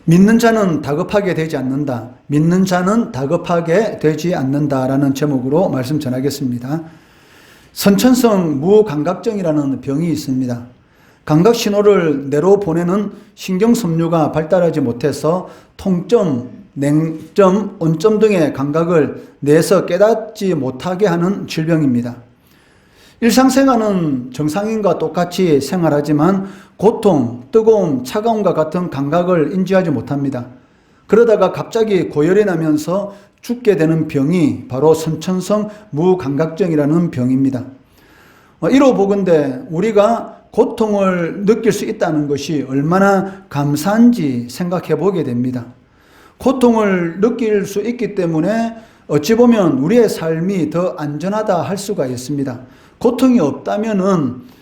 믿는 자는 다급하게 되지 않는다. 믿는 자는 다급하게 되지 않는다라는 제목으로 말씀 전하겠습니다. 선천성 무감각증이라는 병이 있습니다. 감각 신호를 뇌로 보내는 신경섬유가 발달하지 못해서 통점, 냉점, 온점 등의 감각을 뇌에서 깨닫지 못하게 하는 질병입니다. 일상생활은 정상인과 똑같이 생활하지만 고통, 뜨거움, 차가움과 같은 감각을 인지하지 못합니다. 그러다가 갑자기 고열이 나면서 죽게 되는 병이 바로 선천성 무감각증이라는 병입니다. 이로 보건대 우리가 고통을 느낄 수 있다는 것이 얼마나 감사한지 생각해 보게 됩니다. 고통을 느낄 수 있기 때문에 어찌 보면 우리의 삶이 더 안전하다 할 수가 있습니다. 고통이 없다면은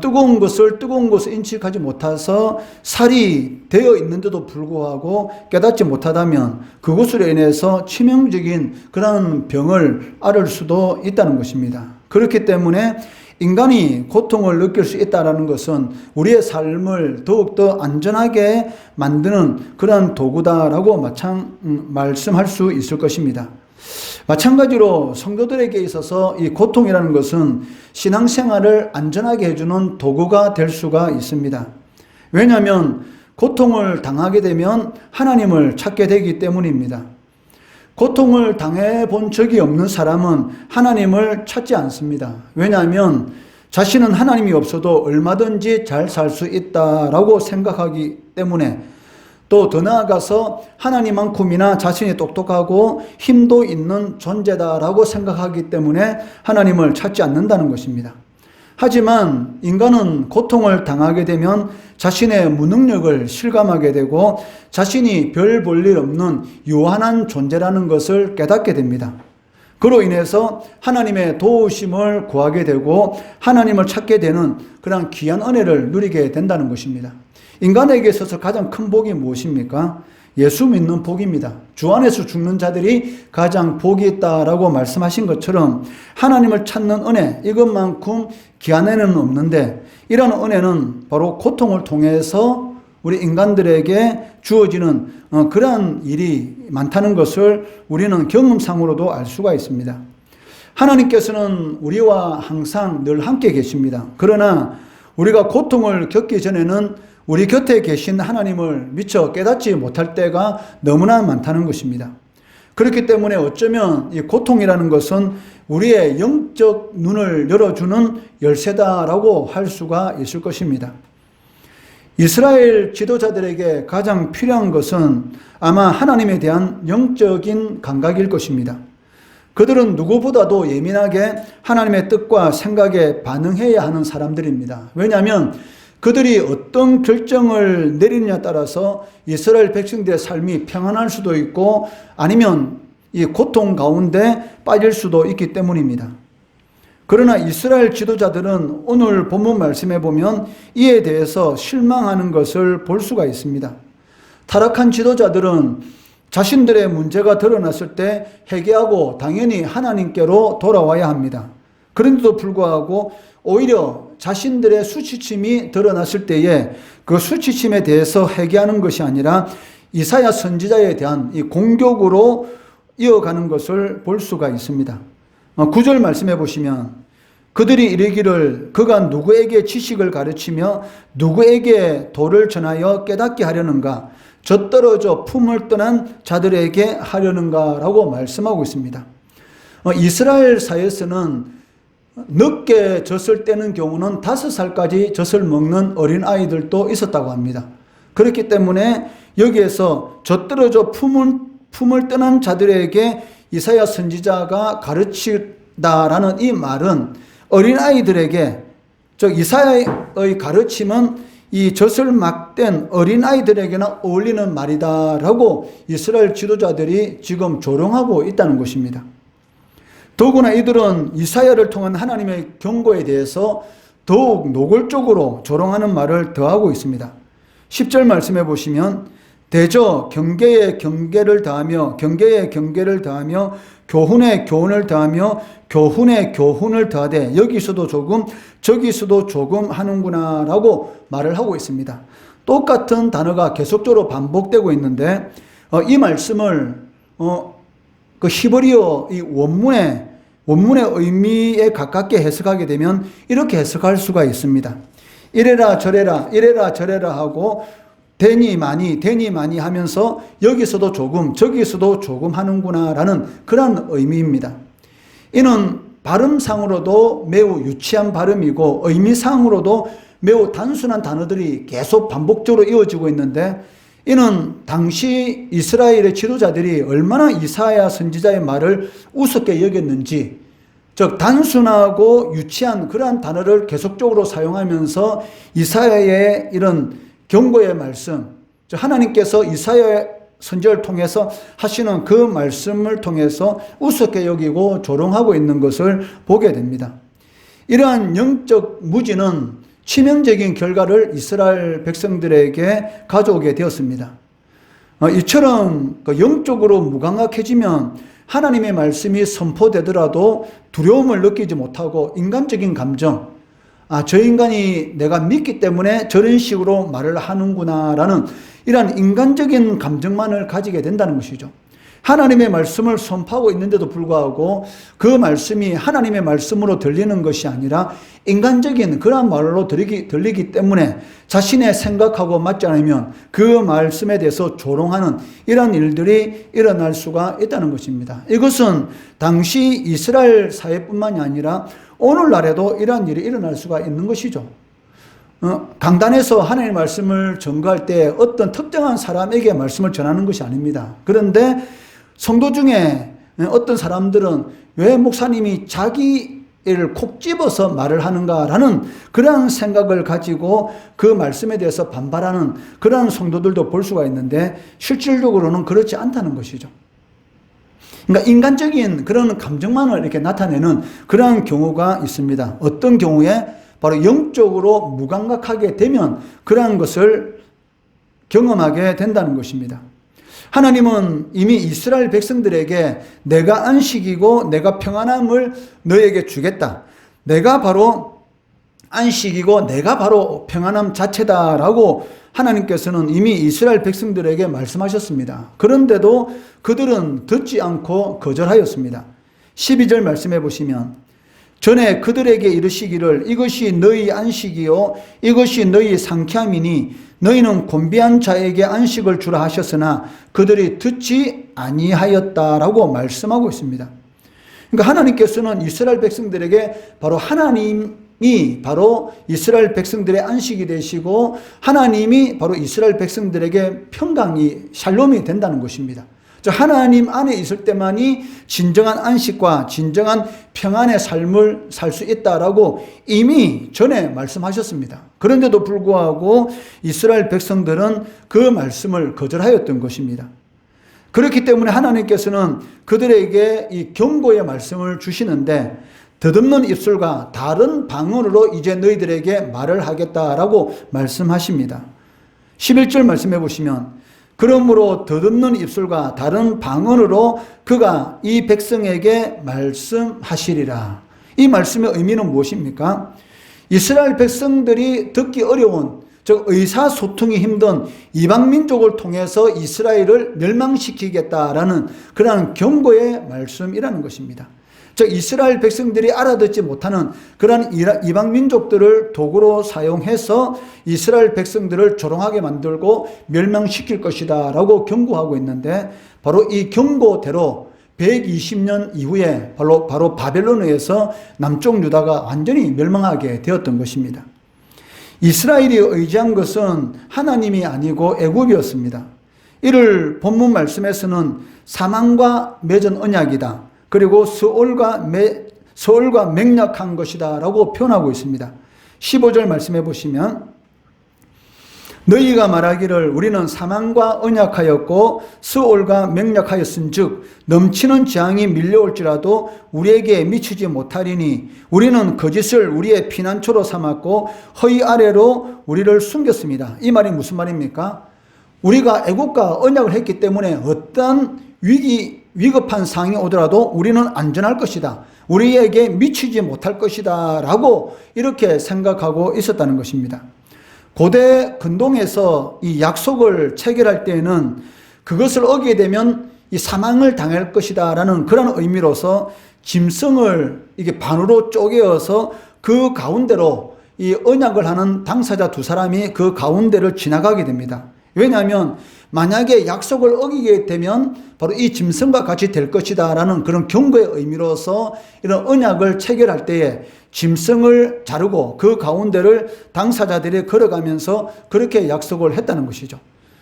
뜨거운 것을 인식하지 못해서 살이 되어 있는데도 불구하고 깨닫지 못하다면 그것으로 인해서 치명적인 그런 병을 앓을 수도 있다는 것입니다. 그렇기 때문에 인간이 고통을 느낄 수 있다는 것은 우리의 삶을 더욱더 안전하게 만드는 그런 도구다라고 말씀할 수 있을 것입니다. 마찬가지로 성도들에게 있어서 이 고통이라는 것은 신앙생활을 안전하게 해주는 도구가 될 수가 있습니다. 왜냐하면 고통을 당하게 되면 하나님을 찾게 되기 때문입니다. 고통을 당해본 적이 없는 사람은 하나님을 찾지 않습니다. 왜냐하면 자신은 하나님이 없어도 얼마든지 잘 살 수 있다라고 생각하기 때문에, 또 더 나아가서 하나님만큼이나 자신이 똑똑하고 힘도 있는 존재다라고 생각하기 때문에 하나님을 찾지 않는다는 것입니다. 하지만 인간은 고통을 당하게 되면 자신의 무능력을 실감하게 되고 자신이 별 볼 일 없는 유한한 존재라는 것을 깨닫게 됩니다. 그로 인해서 하나님의 도우심을 구하게 되고 하나님을 찾게 되는 그런 귀한 은혜를 누리게 된다는 것입니다. 인간에게 있어서 가장 큰 복이 무엇입니까? 예수 믿는 복입니다. 주 안에서 죽는 자들이 가장 복이 있다라고 말씀하신 것처럼 하나님을 찾는 은혜, 이것만큼 귀한 은혜는 없는데, 이런 은혜는 바로 고통을 통해서 우리 인간들에게 주어지는 그러한 일이 많다는 것을 우리는 경험상으로도 알 수가 있습니다. 하나님께서는 우리와 항상 늘 함께 계십니다. 그러나 우리가 고통을 겪기 전에는 우리 곁에 계신 하나님을 미처 깨닫지 못할 때가 너무나 많다는 것입니다. 그렇기 때문에 어쩌면 이 고통이라는 것은 우리의 영적 눈을 열어주는 열쇠다라고 할 수가 있을 것입니다. 이스라엘 지도자들에게 가장 필요한 것은 아마 하나님에 대한 영적인 감각일 것입니다. 그들은 누구보다도 예민하게 하나님의 뜻과 생각에 반응해야 하는 사람들입니다. 왜냐하면 그들이 어떤 결정을 내리느냐에 따라서 이스라엘 백성들의 삶이 평안할 수도 있고 아니면 이 고통 가운데 빠질 수도 있기 때문입니다. 그러나 이스라엘 지도자들은 오늘 본문 말씀에 보면 이에 대해서 실망하는 것을 볼 수가 있습니다. 타락한 지도자들은 자신들의 문제가 드러났을 때 회개하고 당연히 하나님께로 돌아와야 합니다. 그런데도 불구하고 오히려 자신들의 수치심이 드러났을 때에 그 수치심에 대해서 회개하는 것이 아니라 이사야 선지자에 대한 이 공격으로 이어가는 것을 볼 수가 있습니다. 9절 말씀해 보시면 그들이 이르기를 그가 누구에게 지식을 가르치며 누구에게 도를 전하여 깨닫게 하려는가, 젖떨어져 품을 떠난 자들에게 하려는가 라고 말씀하고 있습니다. 이스라엘 사회에서는 늦게 젖을 떼는 경우는 5살까지 젖을 먹는 어린아이들도 있었다고 합니다. 그렇기 때문에 여기에서 젖떨어져 품을 떠난 자들에게 이사야 선지자가 가르치다라는 이 말은 어린아이들에게, 즉 이사야의 가르침은 이 젖을 막 뗀 어린아이들에게나 어울리는 말이다라고 이스라엘 지도자들이 지금 조롱하고 있다는 것입니다. 더구나 이들은 이사야를 통한 하나님의 경고에 대해서 더욱 노골적으로 조롱하는 말을 더하고 있습니다. 10절 말씀해 보시면 대저 경계에 경계를 더하며 경계에 경계를 더하며 교훈에 교훈을 더하며 교훈에 교훈을 더하되 여기서도 조금 저기서도 조금 하는구나 라고 말을 하고 있습니다. 똑같은 단어가 계속적으로 반복되고 있는데 이 말씀을 그 히브리어 이 원문의 의미에 가깝게 해석하게 되면 이렇게 해석할 수가 있습니다. 이래라 저래라 하고 되니 많이 하면서 여기서도 조금 저기서도 조금 하는구나라는 그런 의미입니다. 이는 발음상으로도 매우 유치한 발음이고 의미상으로도 매우 단순한 단어들이 계속 반복적으로 이어지고 있는데, 이는 당시 이스라엘의 지도자들이 얼마나 이사야 선지자의 말을 우습게 여겼는지, 즉 단순하고 유치한 그러한 단어를 계속적으로 사용하면서 이사야의 이런 경고의 말씀, 즉 하나님께서 이사야 선지자를 통해서 하시는 그 말씀을 통해서 우습게 여기고 조롱하고 있는 것을 보게 됩니다. 이러한 영적 무지는 치명적인 결과를 이스라엘 백성들에게 가져오게 되었습니다. 이처럼 영적으로 무감각해지면 하나님의 말씀이 선포되더라도 두려움을 느끼지 못하고 인간적인 감정, 저 인간이 내가 믿기 때문에 저런 식으로 말을 하는구나라는 이러한 인간적인 감정만을 가지게 된다는 것이죠. 하나님의 말씀을 선포하고 있는데도 불구하고 그 말씀이 하나님의 말씀으로 들리는 것이 아니라 인간적인 그런 말로 들리기 때문에 자신의 생각하고 맞지 않으면 그 말씀에 대해서 조롱하는 이런 일들이 일어날 수가 있다는 것입니다. 이것은 당시 이스라엘 사회뿐만이 아니라 오늘날에도 이러한 일이 일어날 수가 있는 것이죠. 강단에서 하나님의 말씀을 전거할 때 어떤 특정한 사람에게 말씀을 전하는 것이 아닙니다. 그런데 성도 중에 어떤 사람들은 왜 목사님이 자기를 콕 집어서 말을 하는가라는 그러한 생각을 가지고 그 말씀에 대해서 반발하는 그러한 성도들도 볼 수가 있는데, 실질적으로는 그렇지 않다는 것이죠. 그러니까 인간적인 그런 감정만을 이렇게 나타내는 그러한 경우가 있습니다. 어떤 경우에 바로 영적으로 무감각하게 되면 그러한 것을 경험하게 된다는 것입니다. 하나님은 이미 이스라엘 백성들에게 내가 안식이고 내가 평안함을 너에게 주겠다, 내가 바로 안식이고 내가 바로 평안함 자체다라고 하나님께서는 이미 이스라엘 백성들에게 말씀하셨습니다. 그런데도 그들은 듣지 않고 거절하였습니다. 12절 말씀해 보시면, 전에 그들에게 이르시기를 이것이 너희 안식이요 이것이 너희 상쾌함이니 너희는 곤비한 자에게 안식을 주라 하셨으나 그들이 듣지 아니하였다라고 말씀하고 있습니다. 그러니까 하나님께서는 이스라엘 백성들에게 바로 하나님이 바로 이스라엘 백성들의 안식이 되시고 하나님이 바로 이스라엘 백성들에게 평강이 샬롬이 된다는 것입니다. 하나님 안에 있을 때만이 진정한 안식과 진정한 평안의 삶을 살 수 있다라고 이미 전에 말씀하셨습니다. 그런데도 불구하고 이스라엘 백성들은 그 말씀을 거절하였던 것입니다. 그렇기 때문에 하나님께서는 그들에게 이 경고의 말씀을 주시는데, 더듬는 입술과 다른 방언으로 이제 너희들에게 말을 하겠다라고 말씀하십니다. 11절 말씀해 보시면, 그러므로 더듬는 입술과 다른 방언으로 그가 이 백성에게 말씀하시리라. 이 말씀의 의미는 무엇입니까? 이스라엘 백성들이 듣기 어려운, 즉 의사소통이 힘든 이방민족을 통해서 이스라엘을 멸망시키겠다라는 그러한 경고의 말씀이라는 것입니다. 즉 이스라엘 백성들이 알아듣지 못하는 그런 이방 민족들을 도구로 사용해서 이스라엘 백성들을 조롱하게 만들고 멸망시킬 것이다 라고 경고하고 있는데, 바로 이 경고대로 120년 이후에 바로 바벨론에 의해서 남쪽 유다가 완전히 멸망하게 되었던 것입니다. 이스라엘이 의지한 것은 하나님이 아니고 애굽이었습니다. 이를 본문 말씀에서는 사망과 맺은 언약이다, 그리고 서울과 맹약한 것이다 라고 표현하고 있습니다. 15절 말씀해 보시면, 너희가 말하기를 우리는 사망과 언약하였고 서울과 맹약하였은즉 넘치는 재앙이 밀려올지라도 우리에게 미치지 못하리니 우리는 거짓을 우리의 피난처로 삼았고 허위 아래로 우리를 숨겼습니다. 이 말이 무슨 말입니까? 우리가 애국과 언약을 했기 때문에 어떤 위급한 상황이 오더라도 우리는 안전할 것이다, 우리에게 미치지 못할 것이다 라고 이렇게 생각하고 있었다는 것입니다. 고대 근동에서 이 약속을 체결할 때에는 그것을 어기게 되면 이 사망을 당할 것이다 라는 그런 의미로서 짐승을 이게 반으로 쪼개어서 그 가운데로 이 언약을 하는 당사자 두 사람이 그 가운데를 지나가게 됩니다. 왜냐하면 만약에 약속을 어기게 되면 바로 이 짐승과 같이 될 것이다 라는 그런 경고의 의미로서 이런 언약을 체결할 때에 짐승을 자르고 그 가운데를 당사자들이 걸어가면서 그렇게 약속을 했다는 것이죠.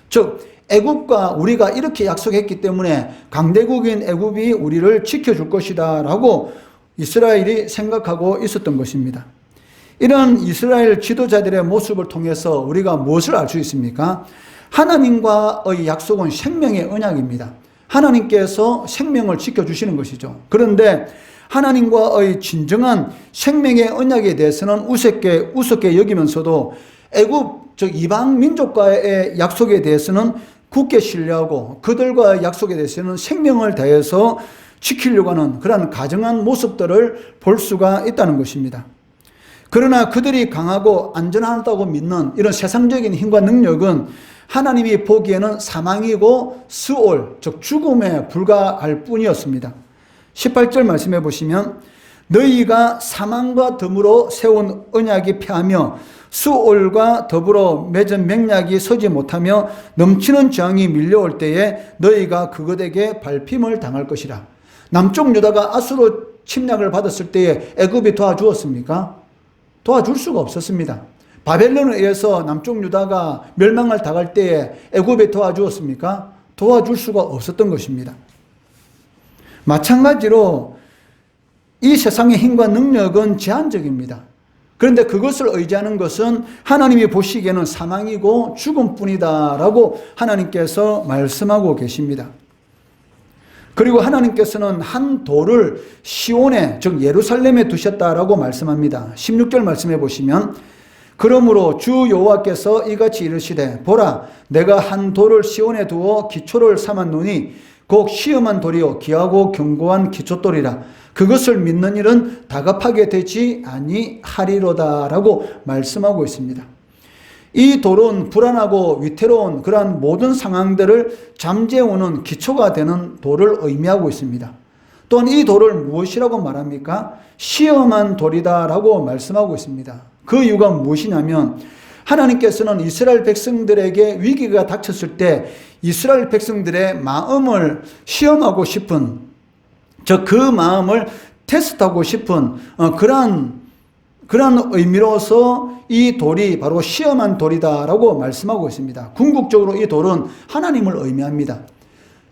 즉 애굽과 우리가 이렇게 약속했기 때문에 강대국인 애굽이 우리를 지켜줄 것이다 라고 이스라엘이 생각하고 있었던 것입니다. 이런 이스라엘 지도자들의 모습을 통해서 우리가 무엇을 알 수 있습니까? 하나님과의 약속은 생명의 언약입니다. 하나님께서 생명을 지켜주시는 것이죠. 그런데 하나님과의 진정한 생명의 언약에 대해서는 우습게 여기면서도 애굽, 즉 이방 민족과의 약속에 대해서는 굳게 신뢰하고 그들과의 약속에 대해서는 생명을 다해서 지키려고 하는 그런 가정한 모습들을 볼 수가 있다는 것입니다. 그러나 그들이 강하고 안전하다고 믿는 이런 세상적인 힘과 능력은 하나님이 보기에는 사망이고 스올, 즉 죽음에 불과할 뿐이었습니다. 18절 말씀해 보시면 너희가 사망과 더불어 세운 언약이 패하며 수올과 더불어 맺은 맹약이 서지 못하며 넘치는 재앙이 밀려올 때에 너희가 그것에게 밟힘을 당할 것이라. 남쪽 유다가 아수르 침략을 받았을 때에 애굽이 도와주었습니까? 도와줄 수가 없었습니다. 바벨론에 의해서 남쪽 유다가 멸망을 당할 때에 애굽에 도와주었습니까? 도와줄 수가 없었던 것입니다. 마찬가지로 이 세상의 힘과 능력은 제한적입니다. 그런데 그것을 의지하는 것은 하나님이 보시기에는 사망이고 죽음뿐이다 라고 하나님께서 말씀하고 계십니다. 그리고 하나님께서는 한 돌을 시온에, 즉 예루살렘에 두셨다라고 말씀합니다. 16절 말씀해 보시면 그러므로 주 여호와께서 이같이 이르시되 보라 내가 한 돌을 시온에 두어 기초를 삼았노니 곧 시험한 돌이요 귀하고 견고한 기초돌이라 그것을 믿는 일은 다급하게 되지 아니하리로다 라고 말씀하고 있습니다. 이 돌은 불안하고 위태로운 그러한 모든 상황들을 잠재우는 기초가 되는 돌을 의미하고 있습니다. 또한 이 돌을 무엇이라고 말합니까? 시험한 돌이다 라고 말씀하고 있습니다. 그 이유가 무엇이냐면 하나님께서는 이스라엘 백성들에게 위기가 닥쳤을 때 이스라엘 백성들의 마음을 시험하고 싶은, 즉 그 마음을 테스트하고 싶은 그러한 의미로서 이 돌이 바로 시험한 돌이다라고 말씀하고 있습니다. 궁극적으로 이 돌은 하나님을 의미합니다.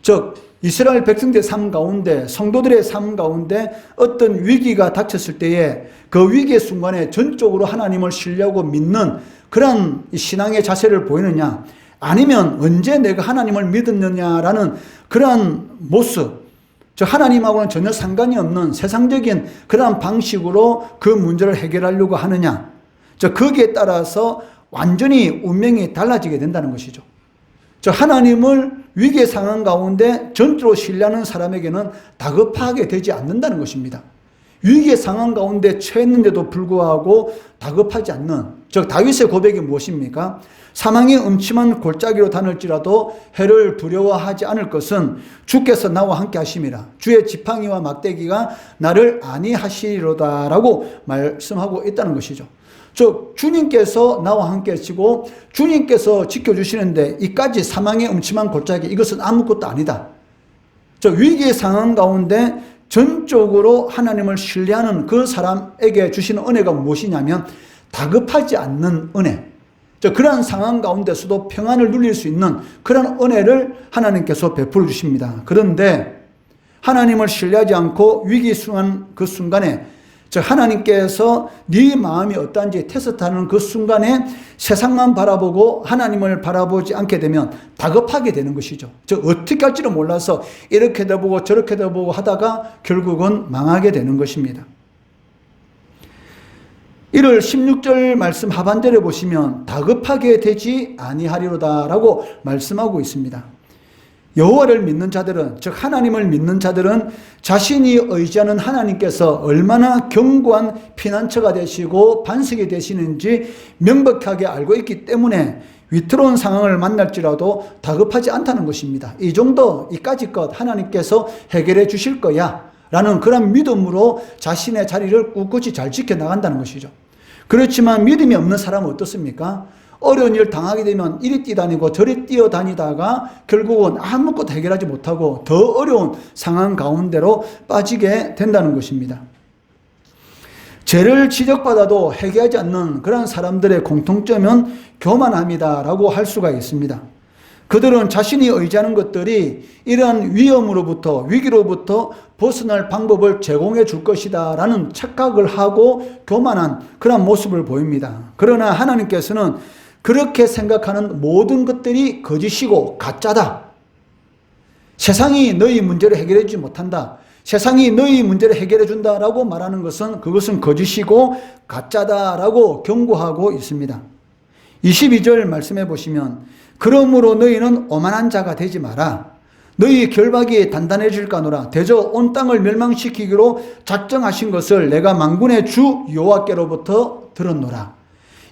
즉 이스라엘 백성들의 삶 가운데, 성도들의 삶 가운데 어떤 위기가 닥쳤을 때에 그 위기의 순간에 전적으로 하나님을 신뢰하고 믿는 그런 신앙의 자세를 보이느냐, 아니면 언제 내가 하나님을 믿었느냐라는 그러한 모습, 즉 하나님하고는 전혀 상관이 없는 세상적인 그러한 방식으로 그 문제를 해결하려고 하느냐, 즉 거기에 따라서 완전히 운명이 달라지게 된다는 것이죠. 즉 하나님을 위기의 상황 가운데 전적으로 신뢰하는 사람에게는 다급하게 되지 않는다는 것입니다. 위기의 상황 가운데 처했는데도 불구하고 다급하지 않는, 즉 다윗의 고백이 무엇입니까? 사망의 음침한 골짜기로 다닐지라도 해를 두려워하지 않을 것은 주께서 나와 함께 하심이라. 주의 지팡이와 막대기가 나를 안위하시리로다 라고 말씀하고 있다는 것이죠. 즉 주님께서 나와 함께 하시고 주님께서 지켜주시는데 이까지 사망의 음침한 골짜기, 이것은 아무것도 아니다. 즉 위기의 상황 가운데 전적으로 하나님을 신뢰하는 그 사람에게 주시는 은혜가 무엇이냐면 다급하지 않는 은혜, 즉 그러한 상황 가운데서도 평안을 누릴 수 있는 그런 은혜를 하나님께서 베풀어 주십니다. 그런데 하나님을 신뢰하지 않고 위기 순간 그 순간에, 즉 하나님께서 네 마음이 어떠한지 테스트하는 그 순간에 세상만 바라보고 하나님을 바라보지 않게 되면 다급하게 되는 것이죠. 즉 어떻게 할지를 몰라서 이렇게도 보고 저렇게도 보고 하다가 결국은 망하게 되는 것입니다. 이를 16절 말씀 하반절에 보시면 다급하게 되지 아니하리로다 라고 말씀하고 있습니다. 여호와를 믿는 자들은, 즉 하나님을 믿는 자들은 자신이 의지하는 하나님께서 얼마나 견고한 피난처가 되시고 반석이 되시는지 명백하게 알고 있기 때문에 위태로운 상황을 만날지라도 다급하지 않다는 것입니다. 이 정도, 이까지 것 하나님께서 해결해 주실 거야 라는 그런 믿음으로 자신의 자리를 꿋꿋이 잘 지켜나간다는 것이죠. 그렇지만 믿음이 없는 사람은 어떻습니까? 어려운 일 당하게 되면 이리 뛰다니고 저리 뛰어다니다가 결국은 아무것도 해결하지 못하고 더 어려운 상황 가운데로 빠지게 된다는 것입니다. 죄를 지적받아도 회개하지 않는 그런 사람들의 공통점은 교만함이다라고 할 수가 있습니다. 그들은 자신이 의지하는 것들이 이러한 위험으로부터, 위기로부터 벗어날 방법을 제공해 줄 것이다 라는 착각을 하고 교만한 그런 모습을 보입니다. 그러나 하나님께서는 그렇게 생각하는 모든 것들이 거짓이고 가짜다. 세상이 너희 문제를 해결해 주지 못한다. 세상이 너희 문제를 해결해 준다라고 말하는 것은 그것은 거짓이고 가짜다라고 경고하고 있습니다. 22절 말씀해 보시면 그러므로 너희는 오만한 자가 되지 마라. 너희 결박이 단단해질까노라. 대저 온 땅을 멸망시키기로 작정하신 것을 내가 만군의 주 여호와께로부터 들었노라.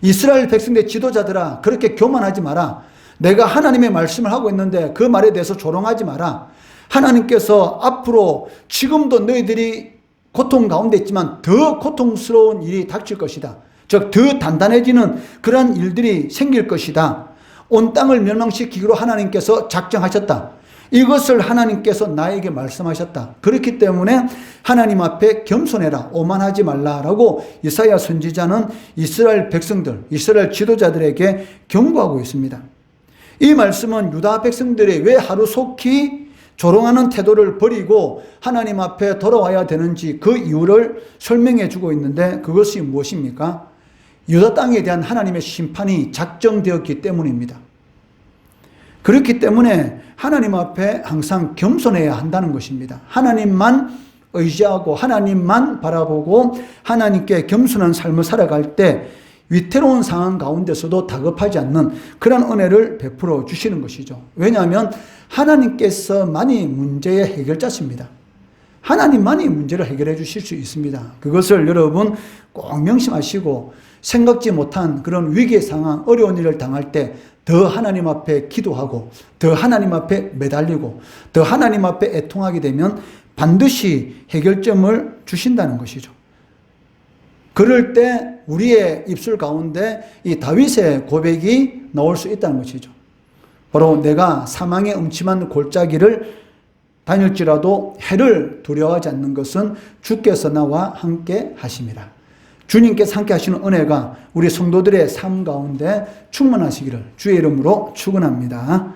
이스라엘 백성의 지도자들아, 그렇게 교만하지 마라. 내가 하나님의 말씀을 하고 있는데 그 말에 대해서 조롱하지 마라. 하나님께서 앞으로 지금도 너희들이 고통 가운데 있지만 더 고통스러운 일이 닥칠 것이다. 즉 더 단단해지는 그런 일들이 생길 것이다. 온 땅을 멸망시키기로 하나님께서 작정하셨다. 이것을 하나님께서 나에게 말씀하셨다. 그렇기 때문에 하나님 앞에 겸손해라, 오만하지 말라라고 이사야 선지자는 이스라엘 백성들, 이스라엘 지도자들에게 경고하고 있습니다. 이 말씀은 유다 백성들이 왜 하루속히 조롱하는 태도를 버리고 하나님 앞에 돌아와야 되는지 그 이유를 설명해 주고 있는데 그것이 무엇입니까? 유다 땅에 대한 하나님의 심판이 작정되었기 때문입니다. 그렇기 때문에 하나님 앞에 항상 겸손해야 한다는 것입니다. 하나님만 의지하고 하나님만 바라보고 하나님께 겸손한 삶을 살아갈 때 위태로운 상황 가운데서도 다급하지 않는 그런 은혜를 베풀어 주시는 것이죠. 왜냐하면 하나님께서만이 문제의 해결자십니다. 하나님만이 문제를 해결해 주실 수 있습니다. 그것을 여러분 꼭 명심하시고 생각지 못한 그런 위기의 상황, 어려운 일을 당할 때 더 하나님 앞에 기도하고 더 하나님 앞에 매달리고 더 하나님 앞에 애통하게 되면 반드시 해결점을 주신다는 것이죠. 그럴 때 우리의 입술 가운데 이 다윗의 고백이 나올 수 있다는 것이죠. 바로 내가 사망의 음침한 골짜기를 다닐지라도 해를 두려워하지 않는 것은 주께서 나와 함께 하심이라. 주님께서 함께 하시는 은혜가 우리 성도들의 삶 가운데 충만하시기를 주의 이름으로 축원합니다.